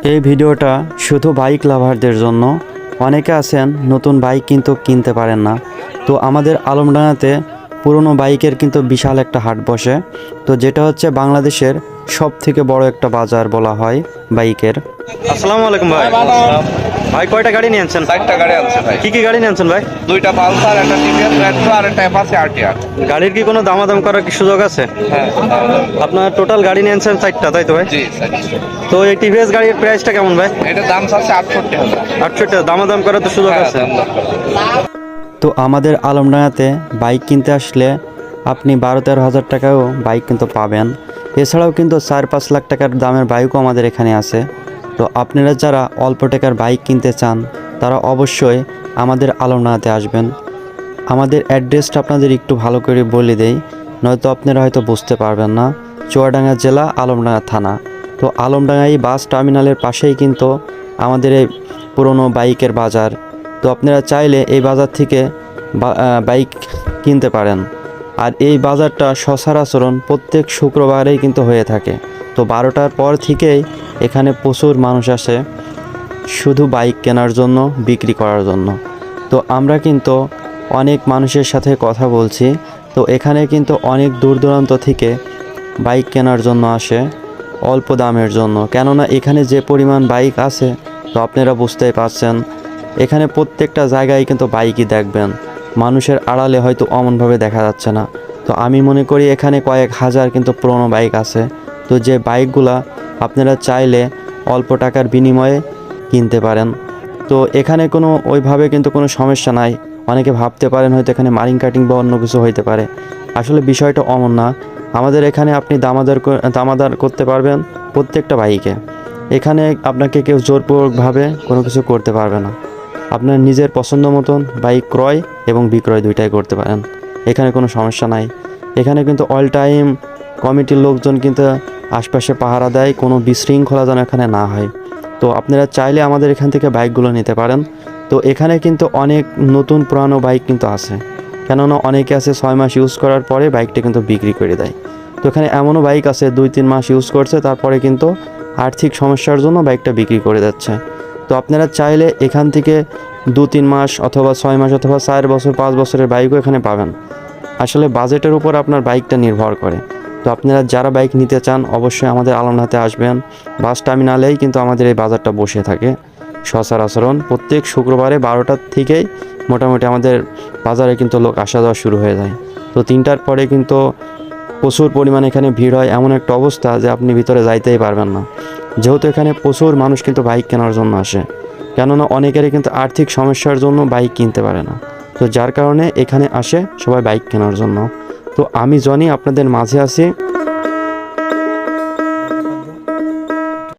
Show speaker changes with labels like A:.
A: এই ভিডিওটা শুধু বাইক লাভারদের জন্য। অনেকে আছেন নতুন বাইক কিন্তু কিনতে পারেন না। তো আমাদের আলমডাঙ্গাতে পুরনো বাইকের কিন্তু বিশাল একটা হাট বসে, তো যেটা হচ্ছে বাংলাদেশের সব থেকে বড় একটা বাজার বলা হয় বাইকের। আসসালামু আলাইকুম ভাই। ভাই কয়টা গাড়ি নিয়েছেন?
B: 4টা গাড়ি আছে ভাই।
A: কি কি গাড়ি নিয়েছেন ভাই?
B: 2টা পালসার, একটা টিভিএস রেট্রো আর একটা অ্যাপাচি আরটিআর।
A: গাড়ির কি কোনো দামাদাম করার কি সুযোগ আছে?
B: হ্যাঁ,
A: আপনার টোটাল গাড়ি নিয়েছেন 4টা, তাই তো ভাই?
B: জি স্যার।
A: তো এই টিভিএস গাড়ির প্রাইসটা কেমন ভাই?
B: এটার দাম আছে 68,000।
A: 68, দামাদাম করার তো সুযোগ আছে। তো আমাদের আলমডাঙ্গাতে বাইক কিনতে আসলে আপনি 12-13 হাজার টাকাও বাইক কিন্তু পাবেন। এছাড়াও কিন্তু 4-5 লাখ টাকার দামের বাইকও আমাদের এখানে আছে। তো আপনারা যারা অল্প টাকার বাইক কিনতে চান তারা অবশ্যই আমাদের আলমডাঙ্গাতে আসবেন। আমাদের অ্যাড্রেসটা আপনাদের একটু ভালো করে বলে দেই, নয়তো আপনারা হয়তো বুঝতে পারবেন না। চুয়াডাঙ্গা জেলা, আলমডাঙ্গা থানা। তো আলমডাঙ্গা এই বাস টার্মিনালের পাশেই কিন্তু আমাদের এই পুরনো বাইকের বাজার। তো আপনারা চাইলে এই বাজার থেকে বাইক কিনতে পারেন। আর এই বাজারটা সচরাচর প্রত্যেক শুক্রবারেই কিন্তু হয়ে থাকে। তো 12টার পর থেকেই এখানে প্রচুর মানুষ আসে শুধু বাইক কেনার জন্য, বিক্রি করার জন্য। তো আমরা কিন্তু অনেক মানুষের সাথে কথা বলছি। তো এখানে কিন্তু অনেক দূর দূরান্ত থেকে বাইক কেনার জন্য আসে অল্প দামের জন্য। কেননা এখানে যে পরিমাণ বাইক আছে তো আপনারা বুঝতেই পারছেন, এখানে প্রত্যেকটা জায়গায় কিন্তু বাইকই দেখবেন, মানুষের আড়ালে হয়তো অমনভাবে দেখা যাচ্ছে না। তো আমি মনে করি এখানে কয়েক হাজার কিন্তু পুরনো বাইক আছে। তো যে বাইকগুলা আপনারা চাইলে অল্প টাকার বিনিময়ে কিনতে পারেন। তো এখানে কোনো ওইভাবে কিন্তু কোনো সমস্যা নাই। অনেকে ভাবতে পারেন হয়তো এখানে মারিং কাটিং বা অন্য কিছু হইতে পারে, আসলে বিষয়টা অমন না। আমাদের এখানে আপনি দামাদার করতে পারবেন প্রত্যেকটা বাইকে। এখানে আপনাকে কেউ জোরপূর্বকভাবে কোনো কিছু করতে পারবে না। আপনার নিজের পছন্দ মতন বাইক ক্রয় এবং বিক্রয় দুইটাই করতে পারেন, এখানে কোনো সমস্যা নাই। এখানে কিন্তু অল টাইম কমিটির লোকজন কিন্তু আশপাশে পাহারা দেয়, কোনো বিশৃঙ্খলা যেন এখানে না হয়। তো আপনারা চাইলে আমাদের এখান থেকে বাইকগুলো নিতে পারেন। তো এখানে কিন্তু অনেক নতুন পুরানো বাইক কিন্তু আছে, কেননা অনেকে আছে 6 মাস ইউজ করার পরে বাইকটা কিন্তু বিক্রি করে দেয়। তো এখানে এমনও বাইক আছে 2-3 মাস ইউজ করছে, তারপরে কিন্তু আর্থিক সমস্যার জন্য বাইকটা বিক্রি করে যাচ্ছে। তো আপনারা চাইলে এখান থেকে 2-3 মাস অথবা 6 মাস অথবা 4 বছর 5 বছরের বাইকও এখানে পাবেন। আসলে বাজেটের উপর আপনার বাইকটা নির্ভর করে। তো আপনারা যারা বাইক নিতে চান অবশ্যই আমাদের আলমডাঙ্গাতে আসবেন। বাস টার্মিনালেই কিন্তু আমাদের এই বাজারটা বসে থাকে সচরাচর প্রত্যেক শুক্রবারে 12টার থেকেই মোটামুটি আমাদের বাজারে কিন্তু লোক আসা যাওয়া শুরু হয়ে যায়। তো 3টার পরে কিন্তু প্রচুর পরিমাণে এখানে ভিড় হয়, এমন একটা অবস্থা যে আপনি ভিতরে যাইতেই পারবেন না। যেহেতু এখানে প্রচুর মানুষ কিন্তু বাইক কেনার জন্য আসে, কেননা অনেকেরই কিন্তু আর্থিক সমস্যার জন্য বাইক কিনতে পারে না। তো যার কারণে এখানে আসে সবাই বাইক কেনার জন্য। তো আমি জনি আপনাদের মাঝে আছি।